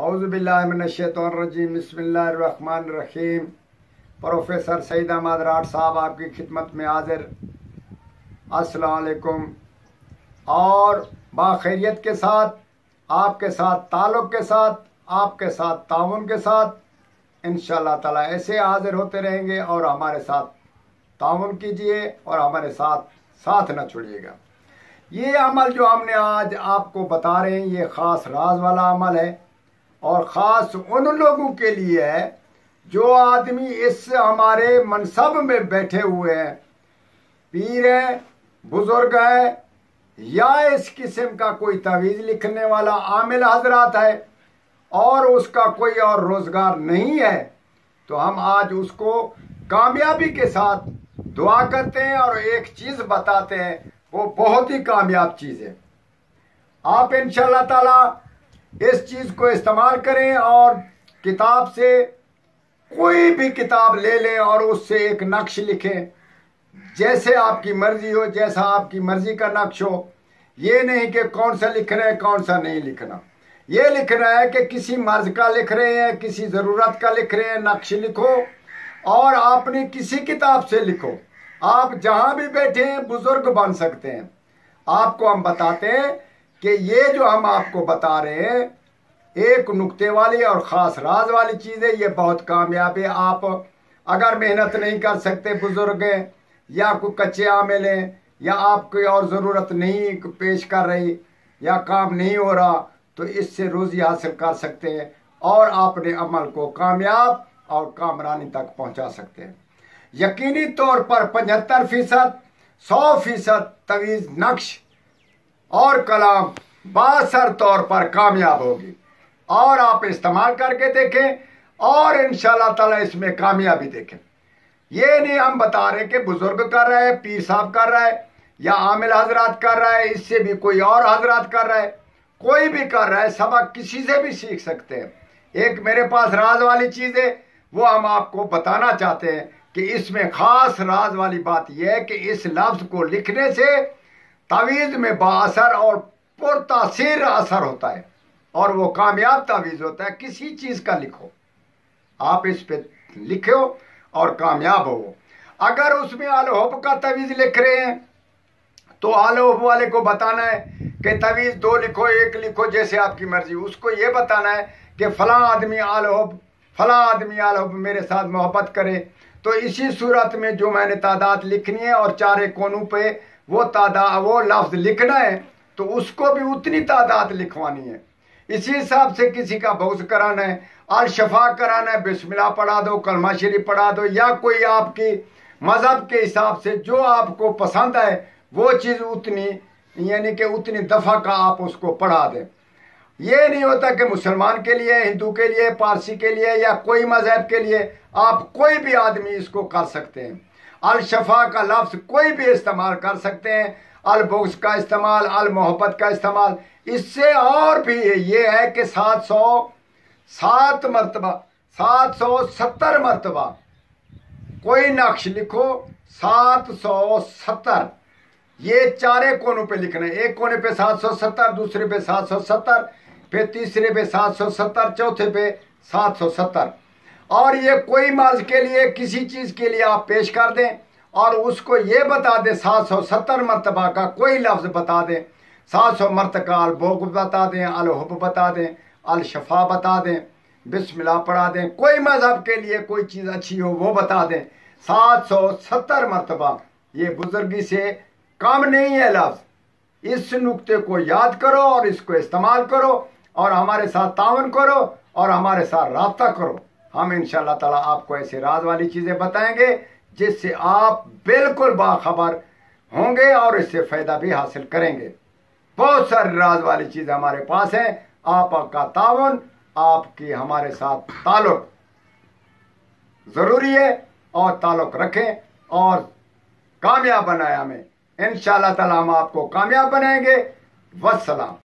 اعوذ باللہ من الشیطان الرجیم بسم اللہ الرحمن الرحیم۔ پروفیسر سعید احمد راٹھ صاحب آپ کی خدمت میں حاضر۔ السلام علیکم۔ اور باخیریت کے ساتھ، آپ کے ساتھ تعلق کے ساتھ، آپ کے ساتھ تعاون کے ساتھ انشاءاللہ تعالی ایسے حاضر ہوتے رہیں گے، اور ہمارے ساتھ تعاون کیجئے اور ہمارے ساتھ نہ چھوڑیے گا۔ یہ عمل جو ہم نے آج آپ کو بتا رہے ہیں، یہ خاص راز والا عمل ہے، اور خاص ان لوگوں کے لیے ہے جو آدمی اس ہمارے منصب میں بیٹھے ہوئے ہیں، پیر ہیں، بزرگ ہیں، یا اس قسم کا کوئی تعویذ لکھنے والا عامل حضرات ہے اور اس کا کوئی اور روزگار نہیں ہے، تو ہم آج اس کو کامیابی کے ساتھ دعا کرتے ہیں اور ایک چیز بتاتے ہیں، وہ بہت ہی کامیاب چیز ہے۔ آپ انشاءاللہ تعالی اس چیز کو استعمال کریں، اور کتاب سے کوئی بھی کتاب لے لیں اور اس سے ایک نقش لکھیں، جیسے آپ کی مرضی ہو، جیسا آپ کی مرضی کا نقش ہو۔ یہ نہیں کہ کون سا لکھنا ہے کون سا نہیں لکھنا، یہ لکھنا ہے کہ کسی مرض کا لکھ رہے ہیں، کسی ضرورت کا لکھ رہے ہیں، نقش لکھو اور اپنی کسی کتاب سے لکھو۔ آپ جہاں بھی بیٹھے ہیں بزرگ بن سکتے ہیں۔ آپ کو ہم بتاتے ہیں کہ یہ جو ہم آپ کو بتا رہے ہیں ایک نکتے والی اور خاص راز والی چیز ہے، یہ بہت کامیاب ہے۔ آپ اگر محنت نہیں کر سکتے، بزرگ ہیں یا کوئی کچے عامل ہیں، یا آپ کوئی اور ضرورت نہیں پیش کر رہی یا کام نہیں ہو رہا، تو اس سے روزی حاصل کر سکتے ہیں اور اپنے عمل کو کامیاب اور کامرانی تک پہنچا سکتے ہیں۔ یقینی طور پر 75%، 100% تعویذ نقش اور کلام باثر طور پر کامیاب ہوگی، اور آپ استعمال کر کے دیکھیں اور انشاءاللہ تعالی اس میں کامیابی دیکھیں۔ یہ نہیں ہم بتا رہے کہ بزرگ کر رہا ہے، پیر صاحب کر رہا ہے، یا عامل حضرات کر رہا ہے، اس سے بھی کوئی اور حضرات کر رہا ہے، کوئی بھی کر رہا ہے، سبق کسی سے بھی سیکھ سکتے ہیں۔ ایک میرے پاس راز والی چیز ہے، وہ ہم آپ کو بتانا چاہتے ہیں کہ اس میں خاص راز والی بات یہ ہے کہ اس لفظ کو لکھنے سے تعویذ میں بااثر اور پرتاثیر اثر ہوتا ہے، اور وہ کامیاب تعویذ ہوتا ہے۔ کسی چیز کا لکھو، آپ اس پہ لکھو اور کامیاب ہو۔ اگر اس میں آل حب کا تعویذ لکھ رہے ہیں تو آل حب والے کو بتانا ہے کہ تعویذ 2 لکھو، 1 لکھو، جیسے آپ کی مرضی۔ اس کو یہ بتانا ہے کہ فلاں آدمی آل حب، فلاں آدمی آل حب میرے ساتھ محبت کرے، تو اسی صورت میں جو میں نے تعداد لکھنی ہے اور 4 کونوں پہ وہ لفظ لکھنا ہے، تو اس کو بھی اتنی تعداد لکھوانی ہے۔ اسی حساب سے کسی کا بغض کرانا ہے، الشفا کرانا ہے، بسم اللہ پڑھا دو، کلمہ شریف پڑھا دو، یا کوئی آپ کی مذہب کے حساب سے جو آپ کو پسند ہے وہ چیز اتنی، یعنی کہ اتنی دفعہ کا آپ اس کو پڑھا دیں۔ یہ نہیں ہوتا کہ مسلمان کے لیے، ہندو کے لیے، پارسی کے لیے، یا کوئی مذہب کے لیے، آپ کوئی بھی آدمی اس کو کر سکتے ہیں۔ الشفا کا لفظ کوئی بھی استعمال کر سکتے ہیں، البغض کا استعمال، المحبت کا استعمال۔ اس سے اور بھی یہ ہے کہ 707 مرتبہ، 770 مرتبہ کوئی نقش لکھو، 770، یہ 4 کونوں پہ لکھنا ہے۔ ایک کونے پہ 770، دوسرے پہ 770، پھر تیسرے پہ 770، چوتھے پہ 770۔ اور یہ کوئی مرض کے لیے، کسی چیز کے لیے آپ پیش کر دیں اور اس کو یہ بتا دیں، 770 مرتبہ کا کوئی لفظ بتا دیں، 700 مرتبہ البغض بتا دیں، الحب بتا دیں، الشفا بتا دیں، بسم اللہ پڑھا دیں، کوئی مذہب کے لیے کوئی چیز اچھی ہو وہ بتا دیں، 770 مرتبہ۔ یہ بزرگی سے کم نہیں ہے لفظ۔ اس نکتے کو یاد کرو اور اس کو استعمال کرو، اور ہمارے ساتھ تعاون کرو اور ہمارے ساتھ رابطہ کرو۔ ہم انشاءاللہ تعالی آپ کو ایسے راز والی چیزیں بتائیں گے جس سے آپ بالکل باخبر ہوں گے اور اس سے فائدہ بھی حاصل کریں گے۔ بہت ساری راز والی چیزیں ہمارے پاس ہیں۔ آپ کا تعاون، آپ کی ہمارے ساتھ تعلق ضروری ہے، اور تعلق رکھیں اور کامیاب بنائیں ہمیں۔ انشاءاللہ تعالی ہم آپ کو کامیاب بنائیں گے۔ والسلام۔